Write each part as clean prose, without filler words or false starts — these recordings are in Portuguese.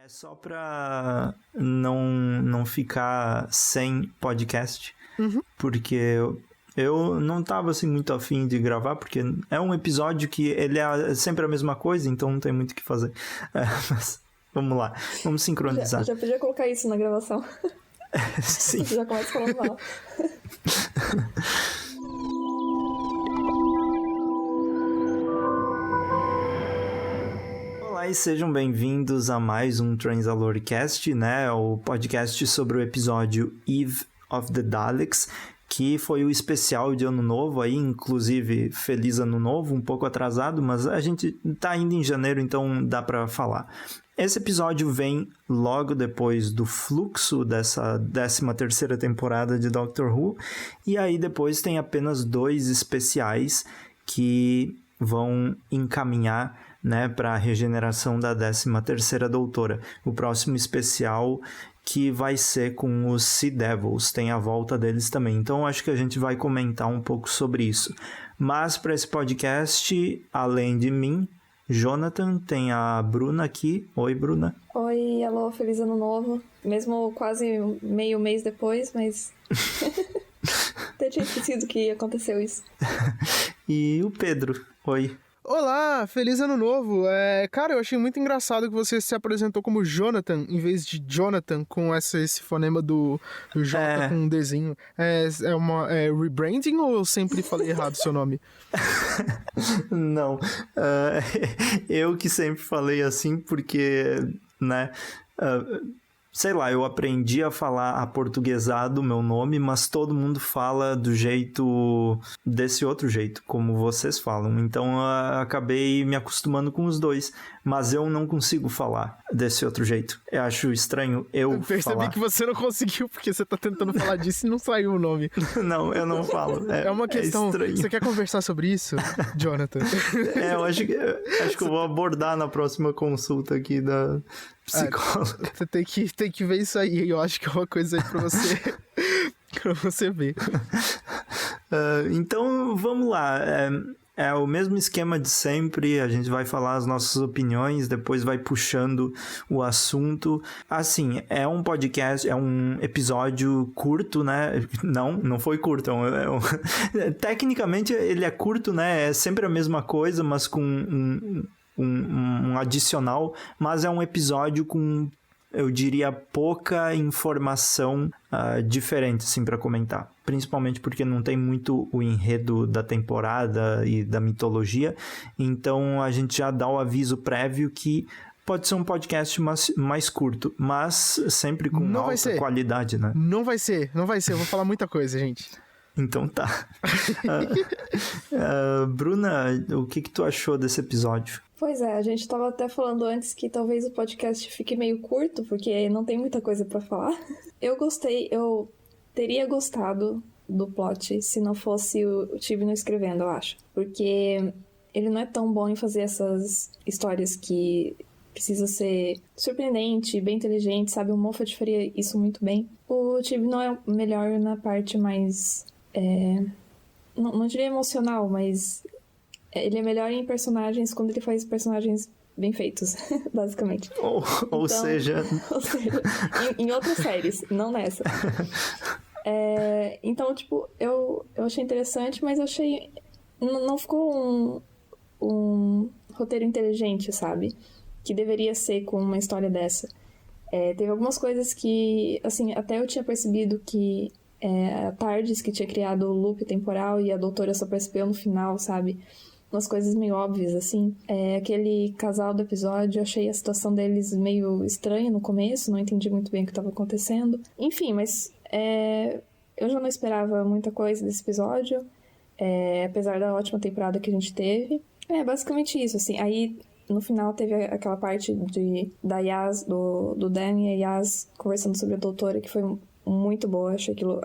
É só pra não ficar sem podcast, porque eu não tava assim muito afim de gravar, porque é um episódio que ele é sempre a mesma coisa, então não tem muito o que fazer. Mas vamos lá, vamos sincronizar. Já podia colocar isso na gravação. Sim. Já começa falando mal. Olá e sejam bem-vindos a mais um Transalorcast, né? O podcast sobre o episódio Eve of the Daleks, que foi o especial de Ano Novo aí, inclusive Feliz Ano Novo, um pouco atrasado, mas a gente tá ainda em janeiro, então dá pra falar. Esse episódio vem logo depois do fluxo dessa 13ª temporada de Doctor Who, e aí depois tem apenas 2 especiais que vão encaminhar, né, para a regeneração da 13ª Doutora. O próximo especial que vai ser com os Sea Devils, tem a volta deles também. Então acho que a gente vai comentar um pouco sobre isso. Mas para esse podcast, além de mim, Jonathan, tem a Bruna aqui. Oi, Bruna. Oi, alô, feliz ano novo. Mesmo quase meio mês depois, mas... Até tinha esquecido que aconteceu isso. E o Pedro. Oi. Olá, feliz ano novo. Cara, eu achei muito engraçado que você se apresentou como Jonathan, em vez de Jonathan, com esse fonema do J com um Dzinho. É uma rebranding ou eu sempre falei errado o seu nome? Não, eu que sempre falei assim porque, né, sei lá, eu aprendi a falar aportuguesado o meu nome, mas todo mundo fala desse outro jeito, como vocês falam. Então eu acabei me acostumando com os dois, mas eu não consigo falar desse outro jeito. Eu acho estranho eu percebi que você não conseguiu, porque você tá tentando falar disso e não saiu o nome. Não, eu não falo. É uma questão... estranho. Você quer conversar sobre isso, Jonathan? Eu acho que eu vou abordar na próxima consulta aqui da psicóloga. Você tem que ver isso aí. Eu acho que é uma coisa aí pra você, pra você ver. Então, vamos lá. É o mesmo esquema de sempre, a gente vai falar as nossas opiniões, depois vai puxando o assunto. Assim, é um podcast, é um episódio curto, né? Não foi curto. Tecnicamente ele é curto, né? É sempre a mesma coisa, mas com um adicional, mas é um episódio com, eu diria, pouca informação diferente, assim, para comentar. Principalmente porque não tem muito o enredo da temporada e da mitologia, então a gente já dá o aviso prévio que pode ser um podcast mais curto, mas sempre com alta qualidade, né? Não vai ser, eu vou falar muita coisa, gente. Então tá. Bruna, o que tu achou desse episódio? Pois é, a gente tava até falando antes que talvez o podcast fique meio curto, porque não tem muita coisa pra falar. Eu gostei, eu teria gostado do plot se não fosse o Chibnall escrevendo, eu acho. Porque ele não é tão bom em fazer essas histórias que precisa ser surpreendente, bem inteligente, sabe? O Moffat faria isso muito bem. O Chibnall é melhor na parte mais... não diria emocional, mas... Ele é melhor em personagens quando ele faz personagens bem feitos, basicamente. Ou seja, em outras séries, não nessa. Então, tipo, eu achei interessante, mas eu achei... Não ficou um roteiro inteligente, sabe? Que deveria ser com uma história dessa. Teve algumas coisas que, assim, até eu tinha percebido que a TARDIS que tinha criado o loop temporal e a doutora só percebeu no final, sabe? Umas coisas meio óbvias, assim. Aquele casal do episódio, eu achei a situação deles meio estranha no começo, não entendi muito bem o que estava acontecendo. Enfim, mas eu já não esperava muita coisa desse episódio, apesar da ótima temporada que a gente teve. Basicamente isso, assim. Aí, no final, teve aquela parte da Yaz, do Dan e a Yaz conversando sobre a doutora, que foi muito boa, achei aquilo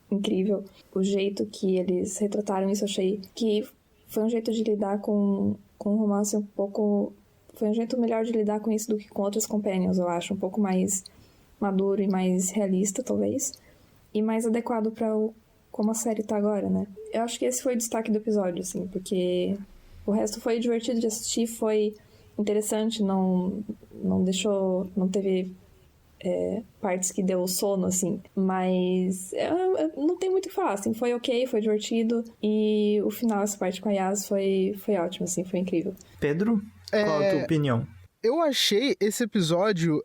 incrível. O jeito que eles retrataram isso, achei que foi um jeito de lidar com um romance um pouco... Foi um jeito melhor de lidar com isso do que com outros companions, eu acho. Um pouco mais maduro e mais realista, talvez. E mais adequado pra como a série tá agora, né? Eu acho que esse foi o destaque do episódio, assim, porque o resto foi divertido de assistir, foi interessante, não deixou, não teve partes que deu sono, assim, mas não tem muito o que falar, assim, foi ok, foi divertido, e o final, essa parte com a Yas foi ótimo, assim, foi incrível. Pedro, qual a tua opinião? Eu achei esse episódio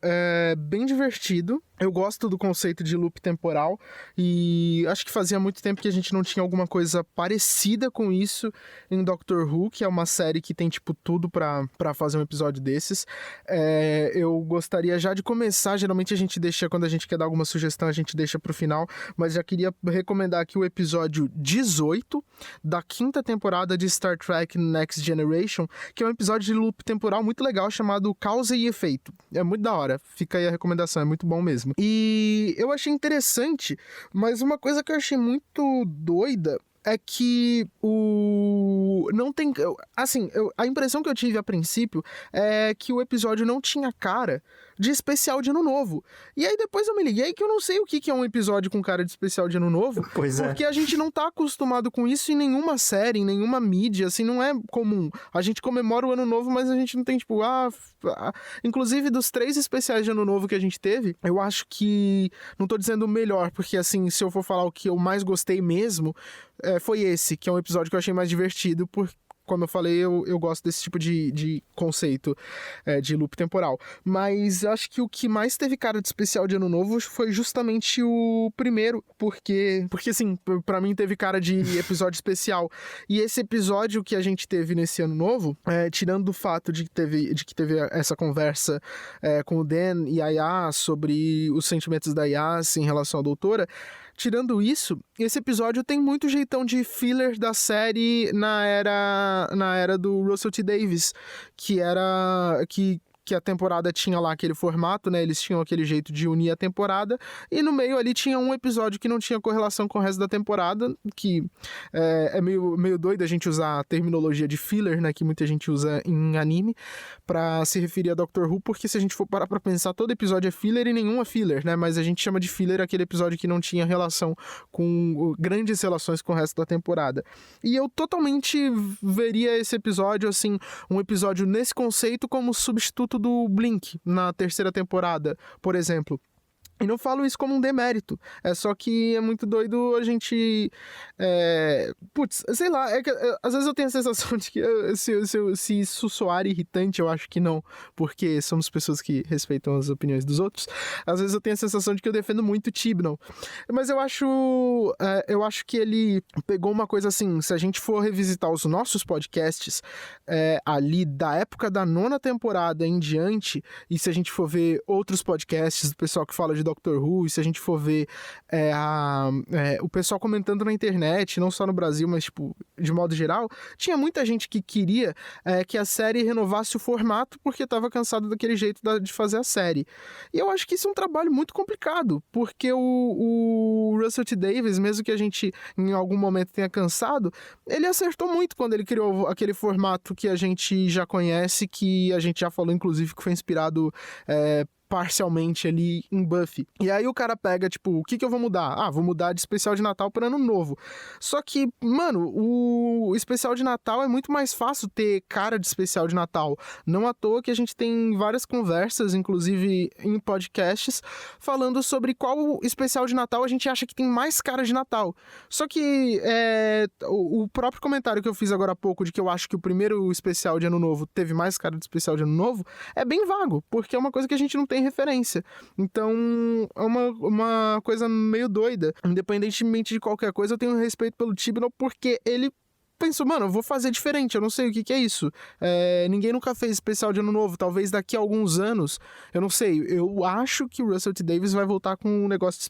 bem divertido. Eu gosto do conceito de loop temporal e acho que fazia muito tempo que a gente não tinha alguma coisa parecida com isso em Doctor Who, que é uma série que tem, tipo, tudo pra fazer um episódio desses. Eu gostaria já de começar, geralmente a gente deixa, quando a gente quer dar alguma sugestão, a gente deixa pro final, mas já queria recomendar aqui o episódio 18 da 5ª temporada de Star Trek Next Generation, que é um episódio de loop temporal muito legal chamado Causa e Efeito. É muito da hora, fica aí a recomendação, é muito bom mesmo. E eu achei interessante, mas uma coisa que eu achei muito doida é que não tem... Assim, a impressão que eu tive a princípio é que o episódio não tinha cara de especial de Ano Novo. E aí depois eu me liguei que eu não sei o que é um episódio com cara de especial de Ano Novo. Pois é. Porque a gente não tá acostumado com isso em nenhuma série, em nenhuma mídia, assim, não é comum. A gente comemora o Ano Novo, mas a gente não tem, tipo, inclusive dos 3 especiais de Ano Novo que a gente teve, eu acho que... Não tô dizendo o melhor, porque assim, se eu for falar o que eu mais gostei mesmo, foi esse, que é um episódio que eu achei mais divertido, porque, como eu falei, eu gosto desse tipo de conceito de loop temporal. Mas acho que o que mais teve cara de especial de Ano Novo foi justamente o primeiro, porque assim, pra mim teve cara de episódio especial. E esse episódio que a gente teve nesse Ano Novo, tirando o fato de que teve essa conversa com o Dan e a Yas sobre os sentimentos da Yas em relação à doutora, tirando isso, esse episódio tem muito jeitão de filler da série na era do Russell T. Davies, que a temporada tinha lá aquele formato, né? Eles tinham aquele jeito de unir a temporada, e no meio ali tinha um episódio que não tinha correlação com o resto da temporada, que é meio doido a gente usar a terminologia de filler, né? Que muita gente usa em anime, pra se referir a Doctor Who, porque se a gente for parar pra pensar, todo episódio é filler e nenhum é filler, né? Mas a gente chama de filler aquele episódio que não tinha relação grandes relações com o resto da temporada. E eu totalmente veria esse episódio, assim, um episódio nesse conceito como substituto do Blink na 3ª temporada, por exemplo. E não falo isso como um demérito, é só que é muito doido a gente... sei lá, às vezes eu tenho a sensação de que se isso soar irritante, eu acho que não, porque somos pessoas que respeitam as opiniões dos outros. Às vezes eu tenho a sensação de que eu defendo muito Chibnall, mas eu acho que ele pegou uma coisa assim, se a gente for revisitar os nossos podcasts ali da época da 9ª temporada em diante, e se a gente for ver outros podcasts do pessoal que fala de Doctor Who, e se a gente for ver o pessoal comentando na internet, não só no Brasil, mas tipo, de modo geral, tinha muita gente que queria que a série renovasse o formato porque estava cansado daquele jeito de fazer a série. E eu acho que isso é um trabalho muito complicado, porque o Russell T. Davies, mesmo que a gente em algum momento tenha cansado, ele acertou muito quando ele criou aquele formato que a gente já conhece, que a gente já falou, inclusive, que foi inspirado parcialmente ali em Buffy. E aí o cara pega, tipo, o que eu vou mudar? Vou mudar de especial de Natal para Ano Novo. Só que, mano, o especial de Natal é muito mais fácil ter cara de especial de Natal. Não à toa que a gente tem várias conversas, inclusive em podcasts, falando sobre qual especial de Natal a gente acha que tem mais cara de Natal. Só que o próprio comentário que eu fiz agora há pouco, de que eu acho que o primeiro especial de Ano Novo teve mais cara de especial de Ano Novo, é bem vago, porque é uma coisa que a gente não tem referência. Então, é uma coisa meio doida. Independentemente de qualquer coisa, eu tenho respeito pelo Chibnall, porque ele pensou, mano, eu vou fazer diferente, eu não sei o que é isso. Ninguém nunca fez especial de Ano Novo, talvez daqui a alguns anos, eu não sei, eu acho que o Russell T. Davies vai voltar com um negócio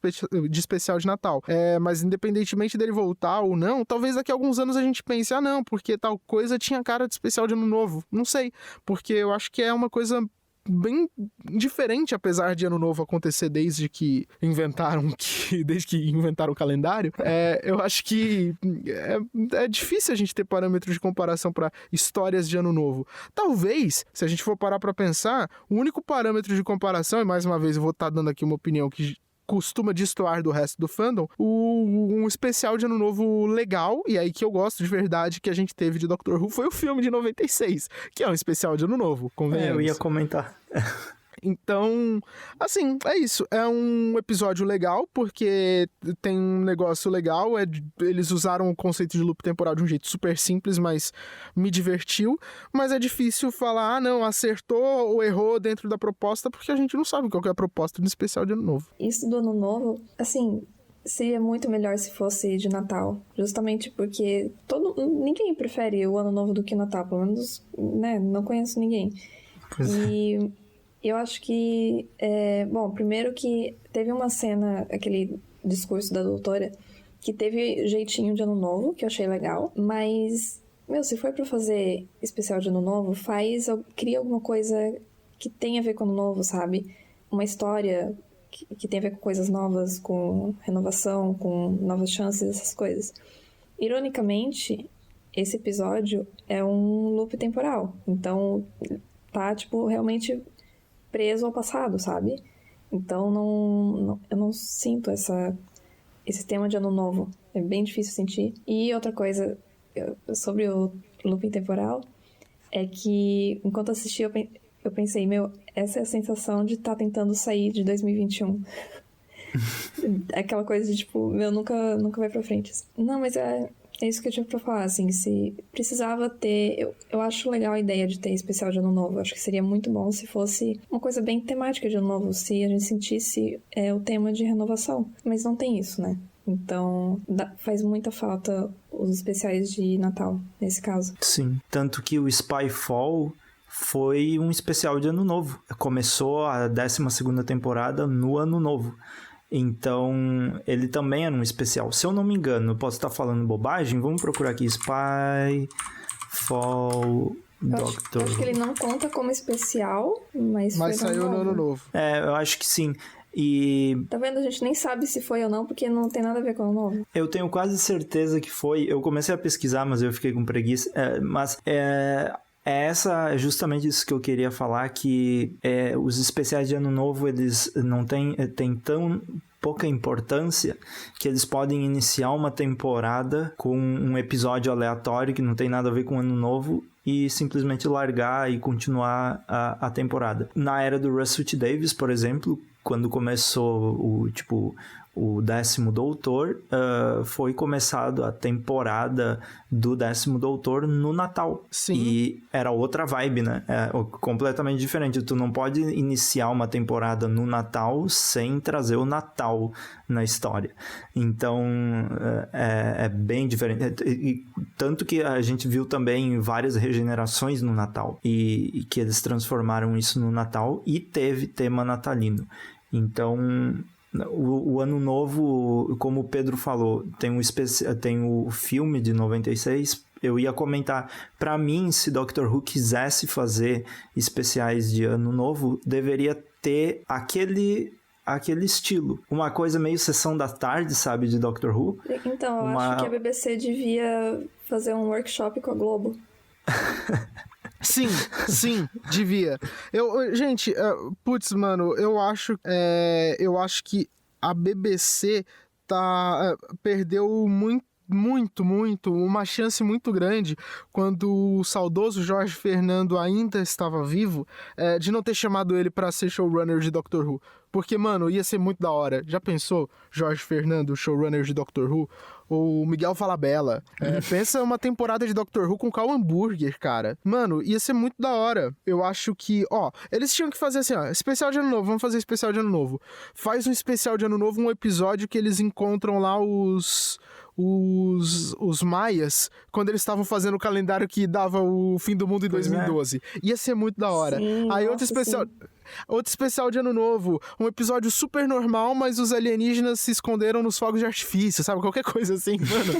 de especial de Natal. Mas independentemente dele voltar ou não, talvez daqui a alguns anos a gente pense, não, porque tal coisa tinha cara de especial de Ano Novo. Não sei, porque eu acho que é uma coisa bem diferente, apesar de Ano Novo acontecer desde que inventaram o calendário. Eu acho que é difícil a gente ter parâmetros de comparação para histórias de Ano Novo. Talvez, se a gente for parar para pensar, o único parâmetro de comparação, e mais uma vez eu vou estar dando aqui uma opinião que costuma destoar do resto do fandom, um especial de Ano Novo legal, e aí que eu gosto de verdade, que a gente teve de Doctor Who, foi o filme de 96, que é um especial de Ano Novo, convenhamos. Eu ia comentar. Então, assim, é isso. É um episódio legal, porque tem um negócio legal. Eles usaram o conceito de loop temporal de um jeito super simples, mas me divertiu. Mas é difícil falar, não, acertou ou errou dentro da proposta, porque a gente não sabe qual que é a proposta do especial de Ano Novo. Isso do Ano Novo, assim, seria muito melhor se fosse de Natal. Justamente porque ninguém prefere o Ano Novo do que o Natal. Pelo menos, né, não conheço ninguém. E eu acho que, bom, primeiro que teve uma cena, aquele discurso da doutora, que teve jeitinho de Ano Novo, que eu achei legal, mas, se for pra fazer especial de Ano Novo, cria alguma coisa que tenha a ver com Ano Novo, sabe? Uma história que tem a ver com coisas novas, com renovação, com novas chances, essas coisas. Ironicamente, esse episódio é um loop temporal, então tá, tipo, realmente preso ao passado, sabe? Então eu não sinto esse tema de Ano Novo. É bem difícil sentir. E outra coisa sobre o looping temporal é que, enquanto assisti, eu pensei, essa é a sensação de estar tentando sair de 2021. Aquela coisa de, tipo, nunca vai pra frente. Não, mas é isso que eu tive pra falar, assim, se precisava ter... Eu acho legal a ideia de ter especial de Ano Novo. Acho que seria muito bom se fosse uma coisa bem temática de Ano Novo, se a gente sentisse o tema de renovação. Mas não tem isso, né? Então, faz muita falta os especiais de Natal, nesse caso. Sim, tanto que o Spyfall foi um especial de Ano Novo. Começou a 12ª temporada no Ano Novo. Então, ele também era um especial. Se eu não me engano, eu posso estar falando bobagem, vamos procurar aqui, Spyfall Doctor. Acho que ele não conta como especial, mas saiu no Ano Novo. Eu acho que sim. E... Tá vendo? A gente nem sabe se foi ou não, porque não tem nada a ver com o Ano Novo. Eu tenho quase certeza que foi. Eu comecei a pesquisar, mas eu fiquei com preguiça. Justamente isso que eu queria falar, que os especiais de Ano Novo, eles não têm tão pouca importância que eles podem iniciar uma temporada com um episódio aleatório que não tem nada a ver com o Ano Novo e simplesmente largar e continuar a temporada. Na era do Russell T. Davies, por exemplo, quando começou o 10º Doutor, foi começado a temporada do 10º Doutor no Natal. Sim. E era outra vibe, né? Completamente diferente. Tu não pode iniciar uma temporada no Natal sem trazer o Natal na história. Então, é bem diferente. Tanto que a gente viu também várias regenerações no Natal. E que eles transformaram isso no Natal e teve tema natalino. Então... O Ano Novo, como o Pedro falou, tem o filme de 96. Eu ia comentar, pra mim, se Doctor Who quisesse fazer especiais de Ano Novo, deveria ter aquele estilo. Uma coisa meio sessão da tarde, sabe, de Doctor Who. Então, eu acho que a BBC devia fazer um workshop com a Globo. Sim, devia. Gente, mano, eu acho que a BBC perdeu muito, uma chance muito grande quando o saudoso Jorge Fernando ainda estava vivo, de não ter chamado ele pra ser showrunner de Doctor Who. Porque, mano, ia ser muito da hora. Já pensou Jorge Fernando, showrunner de Doctor Who? Ou Miguel Falabella? Pensa uma temporada de Doctor Who com Karl Hamburger, cara. Mano, ia ser muito da hora. Eu acho que, eles tinham que fazer assim, especial de Ano Novo, vamos fazer especial de Ano Novo. Faz um especial de Ano Novo, um episódio que eles encontram lá os maias, quando eles estavam fazendo o calendário que dava o fim do mundo em 2012. Ia ser muito da hora. Sim, aí sim. Outro especial de Ano Novo, um episódio super normal, mas os alienígenas se esconderam nos fogos de artifício, sabe? Qualquer coisa assim, mano.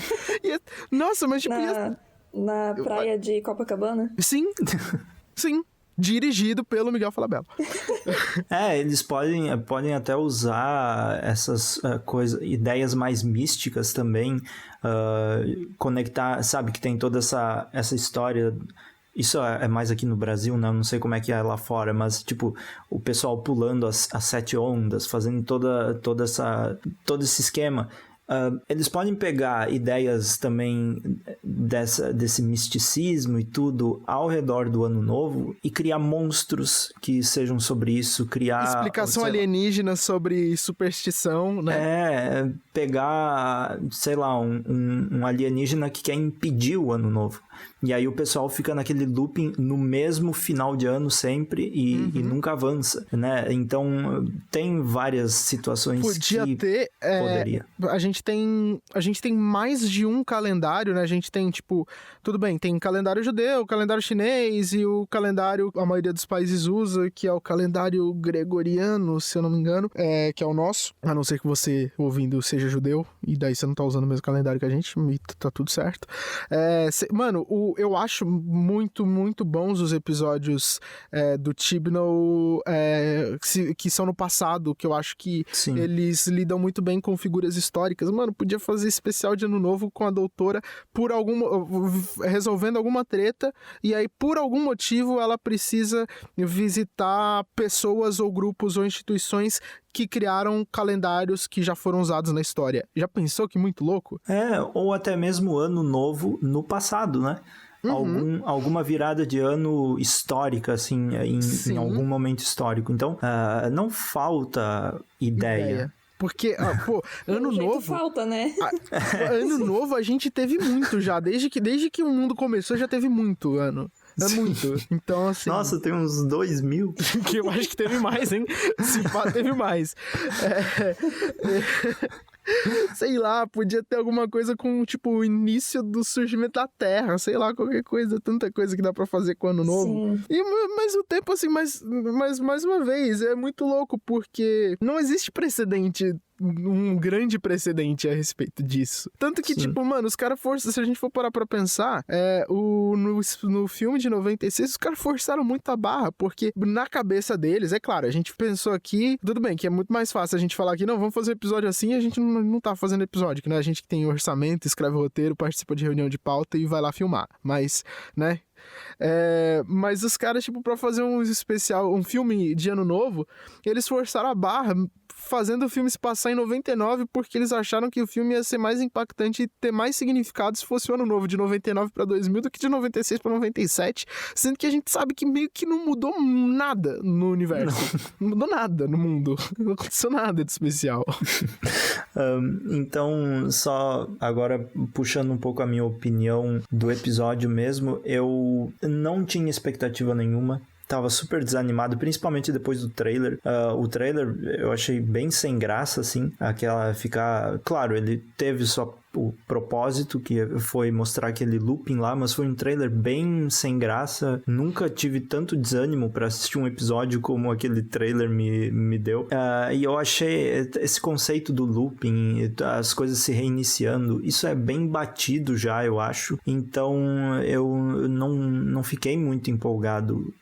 Nossa, mas tipo... Na praia de Copacabana? Sim. Dirigido pelo Miguel Falabella. Eles podem até usar essas ideias mais místicas também, conectar, sabe, que tem toda essa história Isso é mais aqui no Brasil, né? Eu não sei como é que é lá fora, mas, tipo, o pessoal pulando as 7 ondas, fazendo todo esse esquema. Eles podem pegar ideias também desse misticismo e tudo ao redor do Ano Novo e criar monstros que sejam sobre isso, criar... Explicação alienígena sobre superstição, né? Pegar, sei lá, um alienígena que quer impedir o Ano Novo. E aí o pessoal fica naquele looping no mesmo final de ano sempre e nunca avança, né? Então, tem várias situações poderia. A gente tem mais de um calendário, né? A gente tem, tipo, tudo bem, tem calendário judeu, calendário chinês e o calendário, a maioria dos países usa, que é o calendário gregoriano, se eu não me engano, que é o nosso, a não ser que você, ouvindo, seja judeu, e daí você não tá usando o mesmo calendário que a gente, e tá tudo certo. Mano, eu acho muito, muito bons os episódios do Chibnall que são no passado, que eu acho que Sim. eles lidam muito bem com figuras históricas. Mano, podia fazer especial de Ano Novo com a doutora resolvendo alguma treta, e aí por algum motivo ela precisa visitar pessoas ou grupos ou instituições que criaram calendários que já foram usados na história. Já pensou que muito louco? Ou até mesmo Ano Novo no passado, né? Alguma virada de ano histórica, assim, em algum momento histórico. Então, não falta ideia. Porque, Ano Novo... falta, né? Ano Novo a gente teve muito já. Desde que o mundo começou, já teve muito ano. É muito. Então, assim... Nossa, tem uns 2000. Que eu acho que teve mais, hein? Se pá, teve mais. Sei lá, podia ter alguma coisa com, tipo, o início do surgimento da Terra, sei lá, qualquer coisa, tanta coisa que dá pra fazer com o Ano Novo. Sim. Mas o tempo, assim, mais uma vez, é muito louco, porque não existe precedente, um grande precedente a respeito disso. Tanto que, tipo, mano, os caras forçam, se a gente for parar pra pensar, no filme de 96, os caras forçaram muito a barra, porque na cabeça deles, é claro, a gente pensou aqui, tudo bem, que é muito mais fácil a gente falar aqui, não, vamos fazer um episódio assim, a gente não tá fazendo episódio, que, né, a gente que tem orçamento, escreve o roteiro, participa de reunião de pauta e vai lá filmar, mas, né... mas os caras, tipo, pra fazer um filme de Ano Novo, eles forçaram a barra fazendo o filme se passar em 99 porque eles acharam que o filme ia ser mais impactante e ter mais significado se fosse o Ano Novo de 99 pra 2000 do que de 96 pra 97, sendo que a gente sabe que meio que não mudou nada no universo. Não mudou nada no mundo. Não aconteceu nada de especial. Então, só agora puxando um pouco a minha opinião do episódio mesmo, eu não tinha expectativa nenhuma. Tava super desanimado, principalmente depois do trailer. O trailer eu achei bem sem graça, assim. Claro, ele teve só o propósito, que foi mostrar aquele looping lá, mas foi um trailer bem sem graça. Nunca tive tanto desânimo pra assistir um episódio como aquele trailer me deu. E eu achei esse conceito do looping, as coisas se reiniciando, isso é bem batido já, eu acho. Então eu não fiquei muito empolgado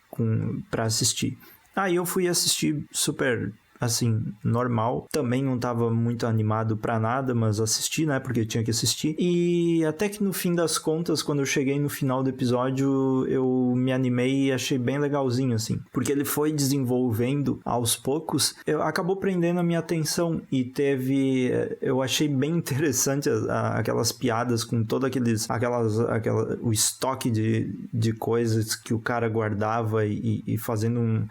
pra assistir. Aí eu fui assistir super, assim, normal. Também não tava muito animado pra nada, mas assisti, né? Porque eu tinha que assistir. E até que no fim das contas, quando eu cheguei no final do episódio, eu me animei e achei bem legalzinho, assim. Porque ele foi desenvolvendo aos poucos. Acabou prendendo a minha atenção. E eu achei bem interessante aquelas piadas com todo o estoque de coisas que o cara guardava e fazendo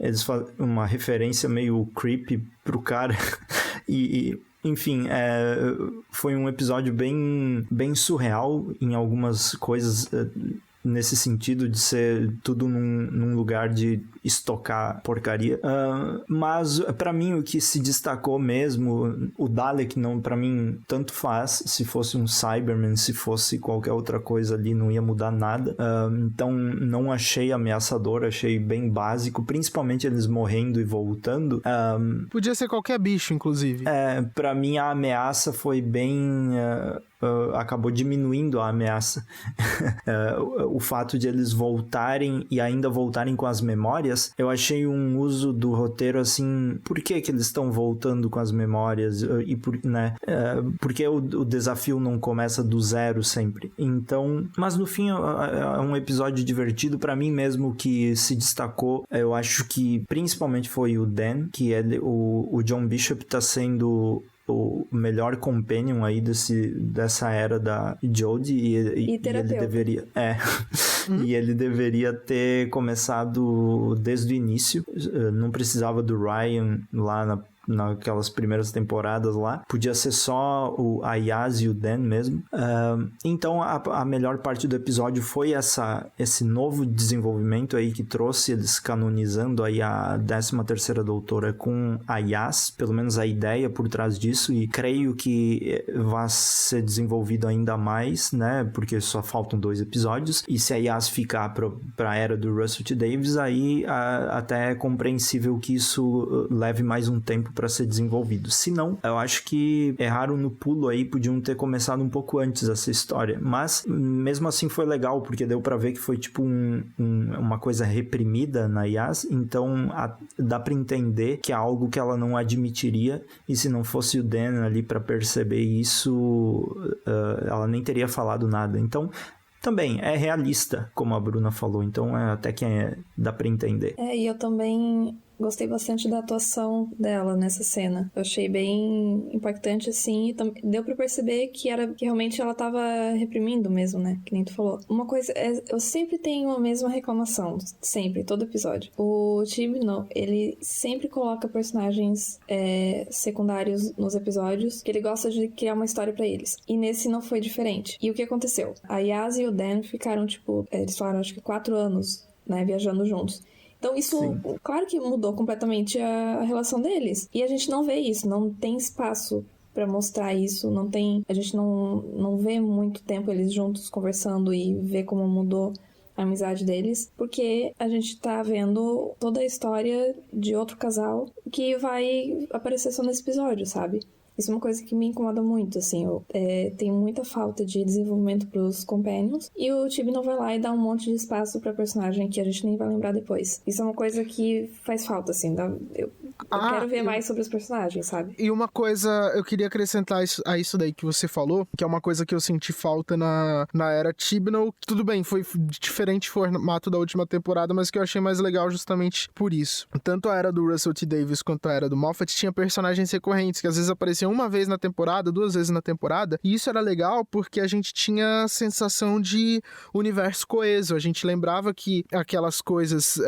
eles fazem uma referência meio creepy pro cara enfim, foi um episódio bem, bem surreal em algumas coisas nesse sentido de ser tudo num lugar de estocar porcaria. Mas pra mim o que se destacou mesmo, o Dalek não, pra mim tanto faz, se fosse um Cyberman, se fosse qualquer outra coisa ali, não ia mudar nada. Então não achei ameaçador, achei bem básico, principalmente eles morrendo e voltando. Podia ser qualquer bicho, inclusive. Pra mim a ameaça foi bem... acabou diminuindo a ameaça. O fato de eles voltarem e ainda voltarem com as memórias, memórias. Eu achei um uso do roteiro, assim, por que eles estão voltando com as memórias e por que o desafio não começa do zero sempre. Então, mas no fim é um episódio divertido. Pra mim mesmo, que se destacou, eu acho que principalmente foi o Dan, que é o John Bishop tá sendo o melhor companion aí dessa era da Jodie e ele deveria... E ele deveria ter começado desde o início. Não precisava do Ryan lá naquelas primeiras temporadas lá. Podia ser só o Ayaz e o Dan mesmo. Então a melhor parte do episódio foi esse novo desenvolvimento aí que trouxe eles canonizando aí a 13ª doutora com Ayaz, pelo menos a ideia por trás disso, e creio que vai ser desenvolvido ainda mais, né, porque só faltam 2 episódios, e se a Ayaz ficar pra era do Russell T. Davies, aí até é compreensível que isso leve mais um tempo para ser desenvolvido. Se não, eu acho que erraram no pulo aí, podiam ter começado um pouco antes essa história, mas mesmo assim foi legal, porque deu pra ver que foi tipo uma coisa reprimida na Yas, então dá pra entender que é algo que ela não admitiria, e se não fosse o Dan ali pra perceber isso, ela nem teria falado nada. Então também é realista, como a Bruna falou, então até que dá pra entender. E eu também gostei bastante da atuação dela nessa cena. Eu achei bem impactante, assim, e deu pra perceber que realmente ela tava reprimindo mesmo, né? Que nem tu falou. Uma coisa, eu sempre tenho a mesma reclamação, sempre, todo episódio. O Chibnall, ele sempre coloca personagens secundários nos episódios, que ele gosta de criar uma história pra eles. E nesse não foi diferente. E o que aconteceu? A Yaz e o Dan ficaram, eles falaram, acho que 4 anos, né, viajando juntos. Então isso, sim, claro que mudou completamente a relação deles. E a gente não vê isso, não tem espaço pra mostrar isso, a gente não vê muito tempo eles juntos conversando e vê como mudou a amizade deles, porque a gente tá vendo toda a história de outro casal que vai aparecer só nesse episódio, sabe? Isso é uma coisa que me incomoda muito, assim, tem muita falta de desenvolvimento pros companions, e o Chibnall vai lá e dá um monte de espaço pra personagem que a gente nem vai lembrar depois. Isso é uma coisa que faz falta, assim, eu quero ver mais sobre os personagens, sabe? E uma coisa, eu queria acrescentar a isso daí que você falou, que é uma coisa que eu senti falta na era Chibnall. Tudo bem, foi diferente o formato da última temporada, mas que eu achei mais legal justamente por isso. Tanto a era do Russell T. Davies quanto a era do Moffat tinha personagens recorrentes, que às vezes apareciam uma vez na temporada, 2 vezes na temporada, e isso era legal porque a gente tinha a sensação de universo coeso. A gente lembrava que aquelas coisas,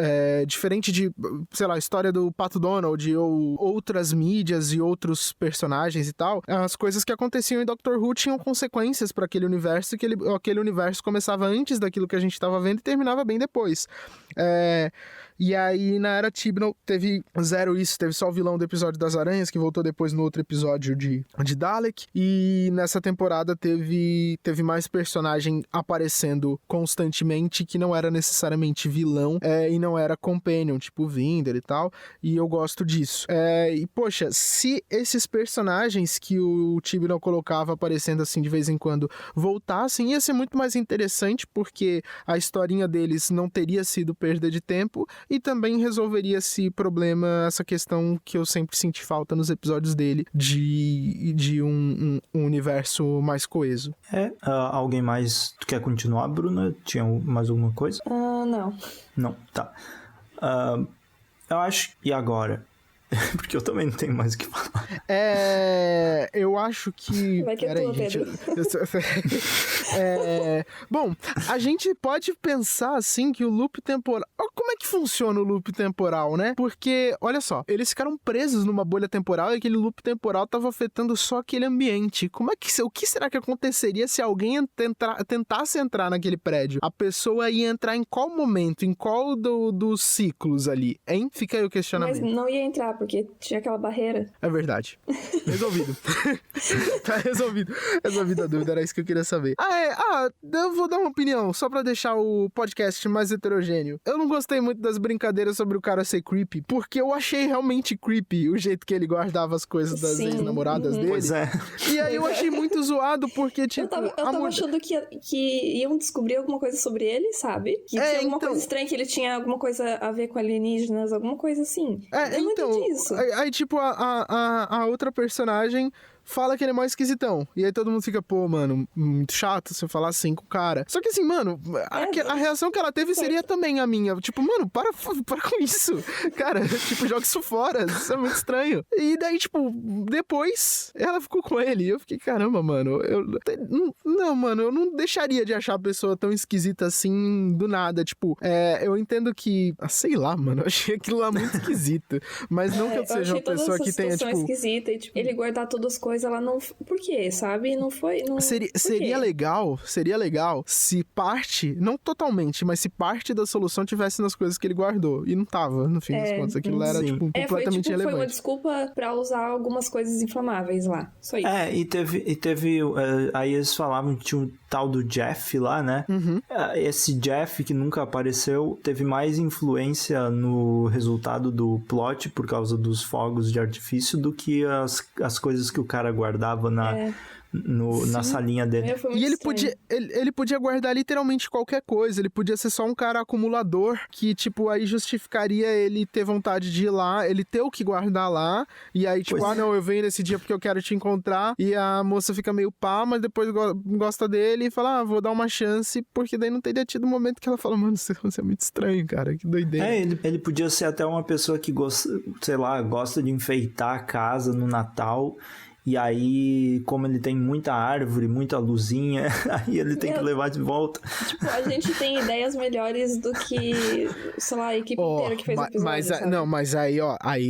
diferente de, sei lá, a história do Pato Donald ou outras mídias e outros personagens e tal, as coisas que aconteciam em Doctor Who tinham consequências para aquele universo, que aquele universo começava antes daquilo que a gente estava vendo e terminava bem depois. E aí, na era Chibnall, teve zero isso, teve só o vilão do episódio das aranhas, que voltou depois no outro episódio de Dalek, e nessa temporada teve mais personagem aparecendo constantemente, que não era necessariamente vilão, e não era companion, tipo Vinder e tal, e eu gosto disso. E, poxa, se esses personagens que o Chibnall colocava aparecendo assim de vez em quando voltassem, ia ser muito mais interessante, porque a historinha deles não teria sido perda de tempo, e também resolveria esse problema, essa questão que eu sempre senti falta nos episódios dele, de um universo mais coeso. Alguém mais quer continuar, Bruna? Tinha mais alguma coisa? Não. Não, tá. Eu acho... E agora? Porque eu também não tenho mais o que falar. Eu acho que... Vai que é tua, Pedro. Bom, a gente pode pensar, assim, que o loop temporal... Como é que funciona o loop temporal, né? Porque, olha só, eles ficaram presos numa bolha temporal e aquele loop temporal estava afetando só aquele ambiente. O que será que aconteceria se alguém tentasse entrar naquele prédio? A pessoa ia entrar em qual momento? Em qual dos ciclos ali? Hein? Fica aí o questionamento. Mas não ia entrar porque tinha aquela barreira. É verdade. Resolvido. Tá resolvido. Resolvida a dúvida, era isso que eu queria saber. Eu vou dar uma opinião, só pra deixar o podcast mais heterogêneo. Eu não gostei muito das brincadeiras sobre o cara ser creepy, porque eu achei realmente creepy o jeito que ele guardava as coisas das ex-namoradas dele. Pois é. E aí eu achei muito zoado, porque, tipo... Eu tava achando que iam descobrir alguma coisa sobre ele, sabe? Que tinha alguma coisa estranha, que ele tinha alguma coisa a ver com alienígenas, alguma coisa assim. Eu não entendi isso. Aí, tipo, a outra personagem fala que ele é mais esquisitão. E aí todo mundo fica, pô, mano, muito chato você falar assim com o cara. Só que assim, mano, a reação que ela teve seria também a minha. Tipo, mano, para com isso. Cara, tipo, joga isso fora. Isso é muito estranho. E daí, tipo, depois ela ficou com ele. E eu fiquei, caramba, mano, mano, eu não deixaria de achar a pessoa tão esquisita assim do nada. Tipo, eu entendo que, sei lá, mano, eu achei aquilo lá muito esquisito. Mas não que eu seja uma pessoa que tenha, tipo... esquisita e, tipo, ele guardar todas as coisas, ela não... Por quê, sabe? Não foi... Não... Seria legal se parte, não totalmente, mas se parte da solução tivesse nas coisas que ele guardou. E não tava, no fim das contas. Aquilo era, tipo, completamente irrelevante. Foi uma desculpa pra usar algumas coisas inflamáveis lá. Só isso. E teve aí eles falavam que tinha um tal do Jeff lá, né? Uhum. Esse Jeff, que nunca apareceu, teve mais influência no resultado do plot por causa dos fogos de artifício do que as coisas que o cara guardava na salinha dele. E ele podia guardar literalmente qualquer coisa. Ele podia ser só um cara acumulador que, tipo, aí justificaria ele ter vontade de ir lá, ele ter o que guardar lá, e aí, tipo, não, eu venho nesse dia porque eu quero te encontrar, e a moça fica meio pá, mas depois gosta dele e fala, vou dar uma chance, porque daí não teria tido um momento que ela fala, mano, você é muito estranho, cara, que doideira. Ele podia ser até uma pessoa que gosta de enfeitar a casa no Natal. E aí, como ele tem muita árvore, muita luzinha, aí ele tem que levar de volta. Tipo, a gente tem ideias melhores do que, sei lá, a equipe inteira que fez o episódio, mas aí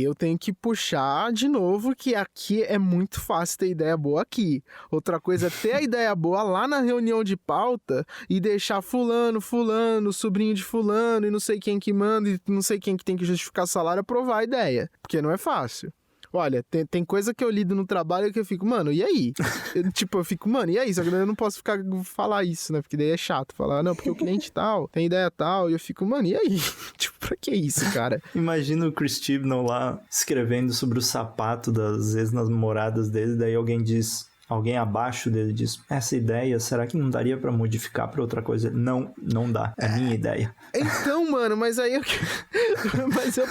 eu tenho que puxar de novo que aqui é muito fácil ter ideia boa aqui. Outra coisa é ter a ideia boa lá na reunião de pauta e deixar fulano, sobrinho de fulano, e não sei quem que manda, e não sei quem que tem que justificar salário, aprovar a ideia. Porque não é fácil. Olha, tem coisa que eu lido no trabalho que eu fico, mano, e aí? Eu fico, mano, e aí? Só que eu não posso falar isso, né? Porque daí é chato falar, não, porque o cliente tal, tem ideia tal, e eu fico, mano, e aí? Tipo, pra que isso, cara? Imagina o Chris Chibnall lá escrevendo sobre o sapato das ex-namoradas dele, daí alguém abaixo dele diz, essa ideia, será que não daria pra modificar pra outra coisa? Não dá, é minha ideia. Então, mano, mas aí eu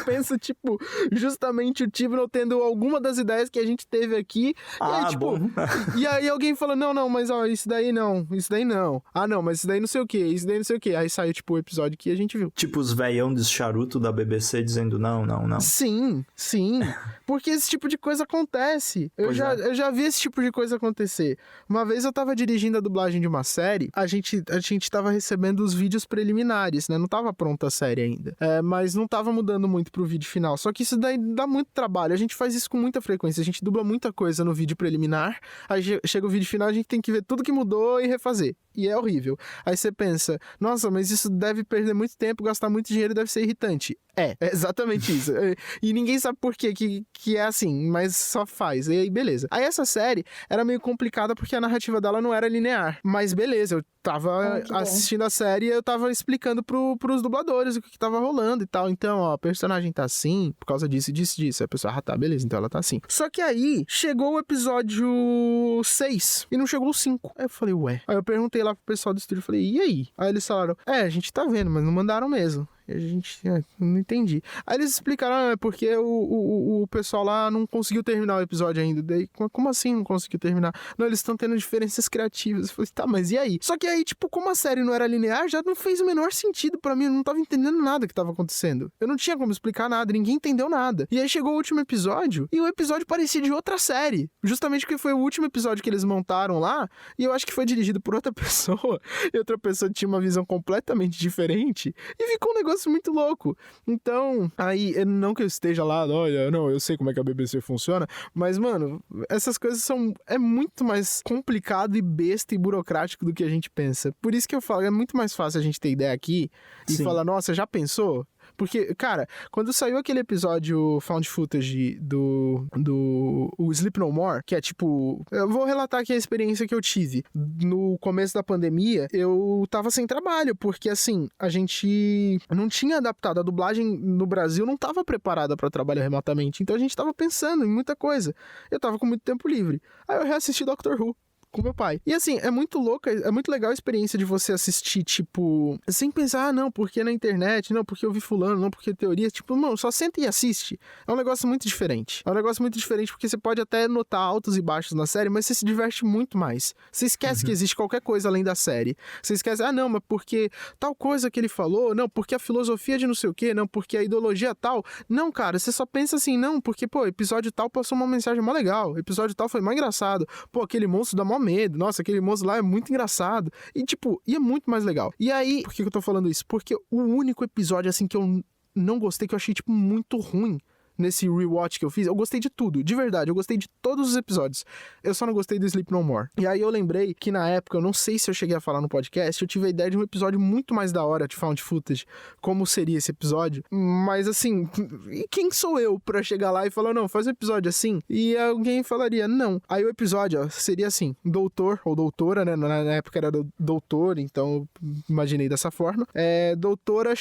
penso, tipo, justamente o Chibnall tendo alguma das ideias que a gente teve aqui, e aí, tipo, bom. E aí alguém fala, não, mas ó, isso daí não. Ah, não, mas isso daí não sei o quê, aí saiu, tipo, o episódio que a gente viu. Tipo os veião de charuto da BBC dizendo não. Sim, porque esse tipo de coisa acontece. Eu já vi esse tipo de coisa acontecer. Uma vez eu tava dirigindo a dublagem de uma série, a gente tava recebendo os vídeos preliminares, né? Não tava pronta a série ainda. Mas não tava mudando muito pro vídeo final. Só que isso daí dá muito trabalho. A gente faz isso com muita frequência. A gente dubla muita coisa no vídeo preliminar. Aí chega o vídeo final, a gente tem que ver tudo que mudou e refazer. E é horrível. Aí você pensa, nossa, mas isso deve perder muito tempo, gastar muito dinheiro, deve ser irritante. É exatamente isso. E ninguém sabe por que é assim, mas só faz. E aí, beleza. Aí essa série era meio complicada porque a narrativa dela não era linear. Mas beleza, eu tava assistindo a série e eu tava explicando pros dubladores o que tava rolando e tal. Então, ó, a personagem tá assim, por causa disso. Aí a pessoa, tá, beleza, então ela tá assim. Só que aí, chegou o episódio 6 e não chegou o 5. Aí eu falei, ué. Aí eu perguntei lá pro pessoal do estúdio, falei, e aí? Aí eles falaram, a gente tá vendo, mas não mandaram mesmo. E a gente, não entendi. Aí eles explicaram, é porque o pessoal lá não conseguiu terminar o episódio ainda. Daí, como assim não conseguiu terminar? Não, eles estão tendo diferenças criativas. Eu falei, tá, mas e aí? Só que aí, tipo, como a série não era linear, já não fez o menor sentido pra mim. Eu não tava entendendo nada que tava acontecendo. Eu não tinha como explicar nada, ninguém entendeu nada. E aí chegou o último episódio, e o episódio parecia de outra série. Justamente porque foi o último episódio que eles montaram lá, e eu acho que foi dirigido por outra pessoa, e outra pessoa tinha uma visão completamente diferente, e ficou um negócio muito louco. Então, aí, não que eu esteja lá, olha, não, eu sei como é que a BBC funciona, mas, mano, essas coisas é muito mais complicado e besta e burocrático do que a gente pensa. Por isso que eu falo, é muito mais fácil a gente ter ideia aqui e falar, nossa, já pensou? Porque, cara, quando saiu aquele episódio Found Footage do o Sleep No More, que é tipo... Eu vou relatar aqui a experiência que eu tive. No começo da pandemia, eu tava sem trabalho, porque, assim, a gente não tinha adaptado. A dublagem no Brasil não tava preparada pra trabalhar remotamente. Então a gente tava pensando em muita coisa. Eu tava com muito tempo livre. Aí eu reassisti Doctor Who com meu pai. E assim, é muito louca, é muito legal a experiência de você assistir, tipo, sem pensar, não, porque na internet, não, porque eu vi fulano, não, porque teoria, tipo, mano, só senta e assiste. É um negócio muito diferente. É um negócio muito diferente porque você pode até notar altos e baixos na série, mas você se diverte muito mais. Você esquece que existe qualquer coisa além da série. Você esquece, não, mas porque tal coisa que ele falou, não, porque a filosofia de não sei o quê, não, porque a ideologia tal. Não, cara, você só pensa assim, não, porque, pô, episódio tal passou uma mensagem mó legal, episódio tal foi mais engraçado, pô, aquele monstro dá mó medo, nossa, aquele monstro lá é muito engraçado, e tipo, e é muito mais legal. E aí, por que eu tô falando isso? Porque o único episódio, assim, que eu não gostei, que eu achei, tipo, muito ruim nesse rewatch que eu fiz, eu gostei de tudo, de verdade, eu gostei de todos os episódios, eu só não gostei do Sleep No More. E aí eu lembrei que na época, eu não sei se eu cheguei a falar no podcast, eu tive a ideia de um episódio muito mais da hora de Found Footage, como seria esse episódio, mas assim, e quem sou eu pra chegar lá e falar, não, faz um episódio assim? E alguém falaria, não. Aí o episódio, ó, seria assim, doutor ou doutora, né, na época era doutor, então imaginei dessa forma, doutora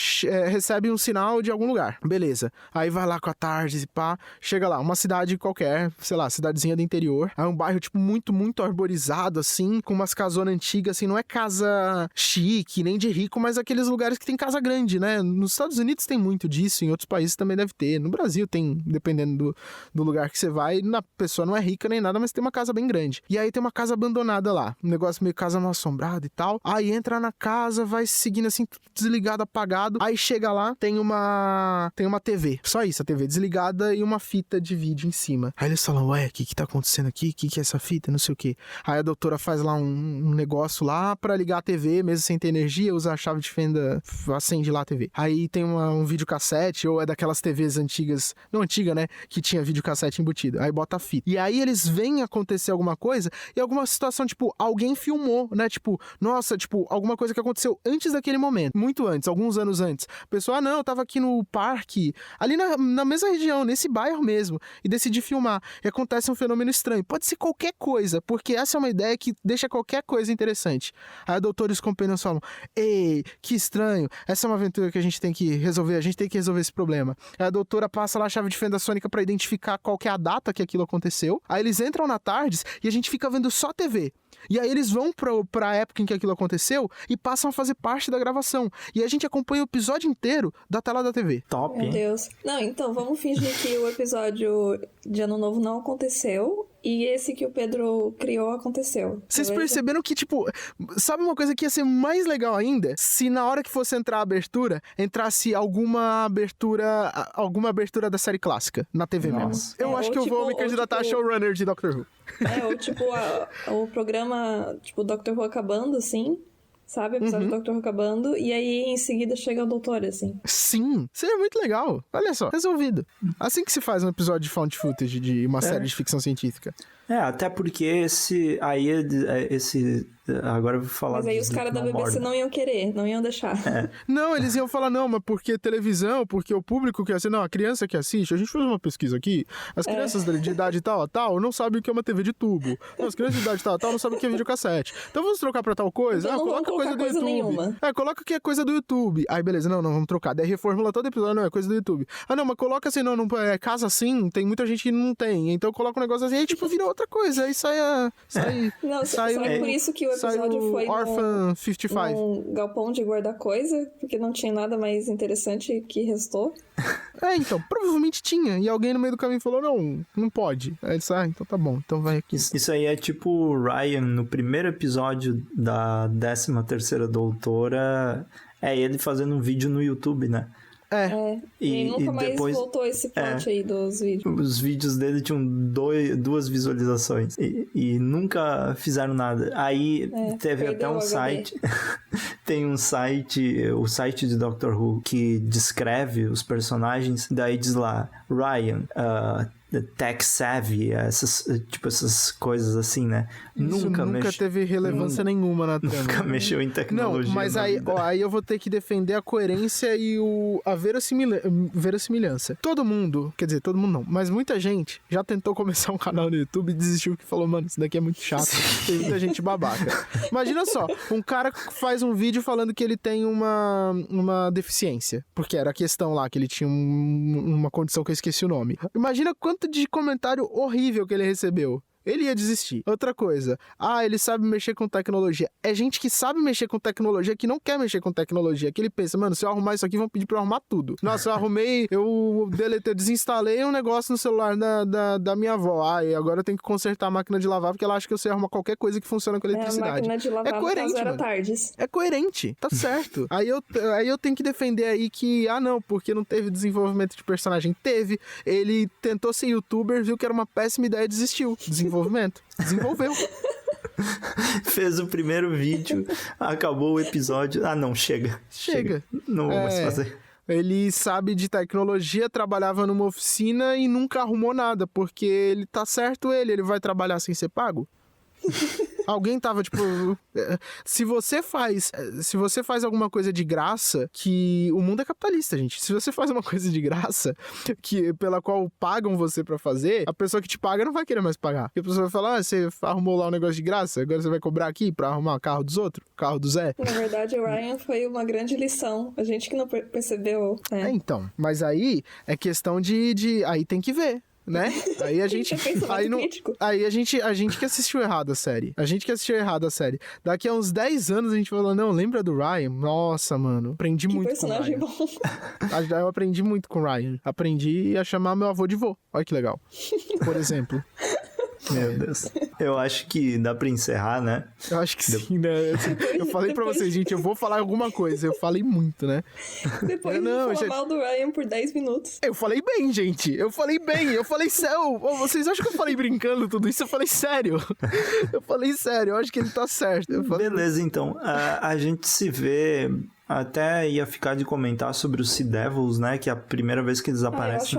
recebe um sinal de algum lugar, beleza, aí vai lá com a tarde e pá, chega lá, uma cidade qualquer, sei lá, cidadezinha do interior, aí um bairro, tipo, muito, muito arborizado, assim, com umas casonas antigas, assim, não é casa chique, nem de rico, mas aqueles lugares que tem casa grande, né? Nos Estados Unidos tem muito disso, em outros países também deve ter, no Brasil tem, dependendo do lugar que você vai, a pessoa não é rica nem nada, mas tem uma casa bem grande. E aí tem uma casa abandonada lá, um negócio meio casa mal assombrada e tal, aí entra na casa, vai seguindo assim, tudo desligado, apagado, aí chega lá, tem uma TV, só isso, a TV desligada e uma fita de vídeo em cima. Aí eles falam, ué, o que tá acontecendo aqui? O que é essa fita? Não sei o que. Aí a doutora faz lá um negócio lá pra ligar a TV, mesmo sem ter energia, usa a chave de fenda, acende lá a TV. Aí tem um videocassete, ou é daquelas TVs antigas, não antiga, né? Que tinha videocassete embutido. Aí bota a fita. E aí eles veem acontecer alguma coisa, e alguma situação, tipo, alguém filmou, né? Tipo, nossa, tipo, alguma coisa que aconteceu antes daquele momento. Muito antes, alguns anos antes. A pessoa, não, eu tava aqui no parque, ali na mesma região, nesse bairro mesmo, e decidi filmar. E acontece um fenômeno estranho. Pode ser qualquer coisa, porque essa é uma ideia que deixa qualquer coisa interessante. Aí a doutora e os companheiros falam, ei, que estranho, essa é uma aventura que a gente tem que resolver, a gente tem que resolver esse problema. Aí a doutora passa lá a chave de fenda sônica pra identificar qual que é a data que aquilo aconteceu. Aí eles entram na tardes e a gente fica vendo só TV. E aí eles vão pra época em que aquilo aconteceu e passam a fazer parte da gravação. E a gente acompanha o episódio inteiro da tela da TV. Top. Meu Deus. Não, então vamos fingir que o episódio de Ano Novo não aconteceu e esse que o Pedro criou aconteceu. Vocês perceberam que, tipo, sabe uma coisa que ia ser mais legal ainda? Se na hora que fosse entrar a abertura, entrasse alguma abertura da série clássica na TV mesmo. Eu acho que eu vou me candidatar a showrunner de Doctor Who. Ou tipo, o programa, tipo, Doctor Who acabando, assim, sabe? O episódio do Doctor Who acabando, e aí em seguida chega o doutor, assim. Sim, seria muito legal. Olha só, resolvido. Assim que se faz um episódio de found footage de uma série de ficção científica. Até porque agora eu vou falar... Mas aí os caras da BBC não iam querer, não iam deixar. Não, eles iam falar, não, mas porque televisão, porque o público que assiste, não, a criança que assiste, a gente fez uma pesquisa aqui, as crianças de idade tal a tal não sabem o que é uma TV de tubo. As crianças de idade tal a tal não sabem o que é videocassete. Então vamos trocar pra tal coisa? Então Coloca coisa do YouTube. Nenhuma. Coloca que é coisa do YouTube. Aí beleza, não, vamos trocar. Daí reformula todo episódio, não, é coisa do YouTube. Não, mas coloca assim, não é casa assim, tem muita gente que não tem. Então coloca um negócio assim, aí tipo vira outra coisa, aí sai por isso que o episódio foi Orphan 55. Um galpão de guardar coisa, porque não tinha nada mais interessante que restou. Então, provavelmente tinha. E alguém no meio do caminho falou, não pode. Aí ele disse, então tá bom, então vai aqui. Isso aí é tipo o Ryan, no primeiro episódio da 13ª Doutora, ele fazendo um vídeo no YouTube, né? E nunca mais depois, voltou esse plot aí dos vídeos. Os vídeos dele tinham 2 visualizações e nunca fizeram nada. Aí teve até um site tem um site, o site de Doctor Who, que descreve os personagens, daí diz lá, Ryan, tech savvy, essas coisas assim, né? Isso nunca teve relevância nenhuma na trama. Nunca mexeu em tecnologia. Não, mas aí eu vou ter que defender a coerência e a verossimilhança. Todo mundo, quer dizer, todo mundo não, mas muita gente já tentou começar um canal no YouTube e desistiu porque falou, mano, isso daqui é muito chato. Tem muita gente babaca. Imagina só, um cara faz um vídeo falando que ele tem uma deficiência, porque era a questão lá, que ele tinha uma condição que eu esqueci o nome. Imagina quanto de comentário horrível que ele recebeu. Ele ia desistir. Outra coisa. Ele sabe mexer com tecnologia. É gente que sabe mexer com tecnologia que não quer mexer com tecnologia. Que ele pensa, mano, se eu arrumar isso aqui, vão pedir pra eu arrumar tudo. Nossa, eu desinstalei um negócio no celular da minha avó. E agora eu tenho que consertar a máquina de lavar porque ela acha que eu sei arrumar qualquer coisa que funciona com eletricidade. A máquina de lavar, é coerente, era mano. Tardes. É coerente, tá certo. Aí eu tenho que defender aí que, não, porque não teve desenvolvimento de personagem. Teve. Ele tentou ser youtuber, viu que era uma péssima ideia e desistiu. Desenvolveu. Fez o primeiro vídeo, acabou o episódio. Não, chega. Não vou mais fazer. Ele sabe de tecnologia, trabalhava numa oficina e nunca arrumou nada, porque ele tá certo, ele vai trabalhar sem ser pago? Alguém tava, tipo... Se você faz alguma coisa de graça, que o mundo é capitalista, gente. Se você faz uma coisa de graça, pela qual pagam você pra fazer, a pessoa que te paga não vai querer mais pagar. Porque a pessoa vai falar, você arrumou lá um negócio de graça, agora você vai cobrar aqui pra arrumar o carro dos outros? O carro do Zé? Na verdade, o Ryan foi uma grande lição. A gente que não percebeu. Então, mas aí é questão de... Aí tem que ver. Né? Aí a gente. Aí a gente que assistiu errado a série. Daqui a uns 10 anos a gente falou, não, lembra do Ryan? Nossa, mano. Aprendi muito com o Ryan. Personagem bom. Eu aprendi muito com o Ryan. Aprendi a chamar meu avô de vô. Olha que legal. Por exemplo. Meu Deus. Eu acho que dá pra encerrar, né? Eu acho que sim, né? Eu falei pra vocês, gente, eu vou falar alguma coisa. Eu falei muito, né? Depois de falar mal do Ryan por 10 minutos. Eu falei bem, gente. Eu falei sério. Vocês acham que eu falei brincando tudo isso? Eu falei sério. Eu acho que ele tá certo. Beleza, então. A gente se vê... Até ia ficar de comentar sobre os Sea Devils, né? Que é a primeira vez que eles aparecem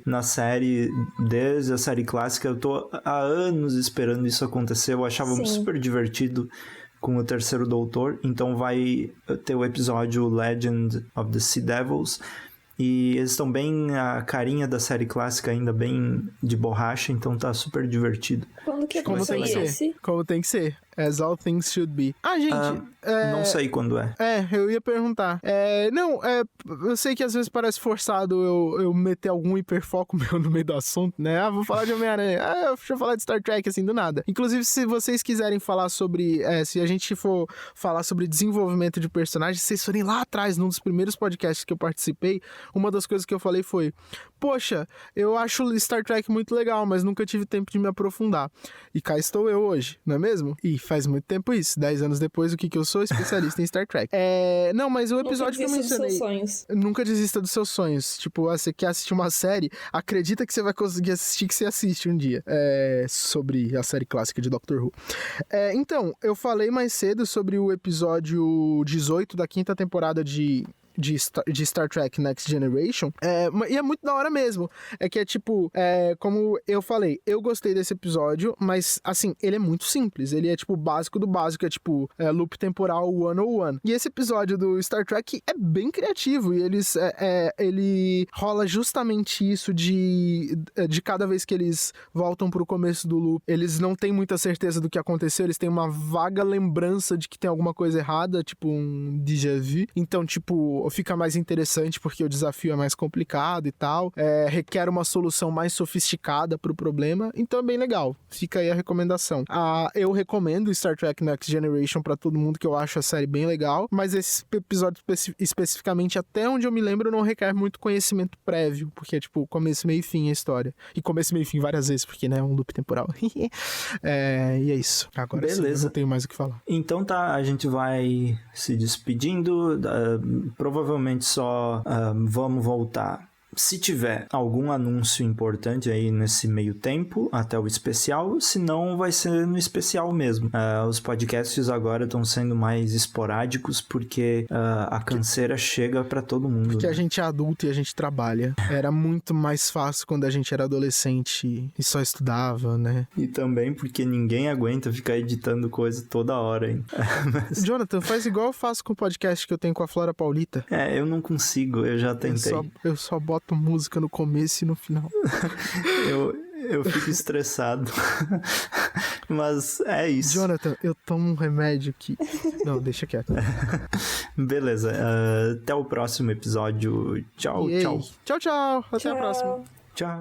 na série, desde a série clássica. Eu tô há anos esperando isso acontecer. Eu achava super divertido com o Terceiro Doutor. Então vai ter o episódio Legend of the Sea Devils. E eles estão bem a carinha da série clássica, ainda bem de borracha, então tá super divertido. Quando que vai sair esse? Como tem que ser. As all things should be. Gente... não sei quando é. Eu ia perguntar. Eu sei que às vezes parece forçado eu meter algum hiperfoco meu no meio do assunto, né? Vou falar de Homem-Aranha. Deixa eu falar de Star Trek, assim, do nada. Inclusive, se vocês quiserem falar sobre... se a gente for falar sobre desenvolvimento de personagens, se vocês forem lá atrás, num dos primeiros podcasts que eu participei, uma das coisas que eu falei foi... Poxa, eu acho Star Trek muito legal, mas nunca tive tempo de me aprofundar. E cá estou eu hoje, não é mesmo? E faz muito tempo isso. 10 anos depois, o que eu sou? Especialista em Star Trek. Não, mas o episódio que eu mencionei... Dos seus sonhos. Nunca desista dos seus sonhos. Tipo, você quer assistir uma série, acredita que você vai conseguir assistir, que você assiste um dia. Sobre a série clássica de Doctor Who. Então, eu falei mais cedo sobre o episódio 18 da 5ª temporada de Star Trek Next Generation, e é muito da hora mesmo. Como eu falei, eu gostei desse episódio, mas, assim, ele é muito simples. Ele é, básico do básico, loop temporal 101. E esse episódio do Star Trek é bem criativo, e ele rola justamente isso de cada vez que eles voltam pro começo do loop, eles não têm muita certeza do que aconteceu, eles têm uma vaga lembrança de que tem alguma coisa errada, um déjà vu. Então, fica mais interessante porque o desafio é mais complicado e tal, requer uma solução mais sofisticada pro problema, então é bem legal. Fica aí a recomendação. Eu recomendo Star Trek Next Generation pra todo mundo, que eu acho a série bem legal, mas esse episódio especificamente, até onde eu me lembro, não requer muito conhecimento prévio, porque é começo, meio e fim a história. E começo, meio e fim várias vezes, porque, né, é um loop temporal. E é isso. Agora sim, eu não tenho mais o que falar. Então tá, a gente vai se despedindo, provavelmente só vamos voltar se tiver algum anúncio importante aí nesse meio tempo, até o especial, se não vai ser no especial mesmo. Os podcasts agora estão sendo mais esporádicos porque a canseira chega pra todo mundo. Porque né? a gente é adulto e a gente trabalha. Era muito mais fácil quando a gente era adolescente e só estudava, né? E também porque ninguém aguenta ficar editando coisa toda hora, hein? Jonathan, faz igual eu faço com o podcast que eu tenho com a Flora Paulita. Eu não consigo, eu já tentei. Eu só boto música no começo e no final. Eu fico estressado. Mas é isso. Jonathan, eu tomo um remédio que... Não, deixa quieto. Beleza. Até o próximo episódio. Tchau, tchau. Tchau, tchau. Até a próxima.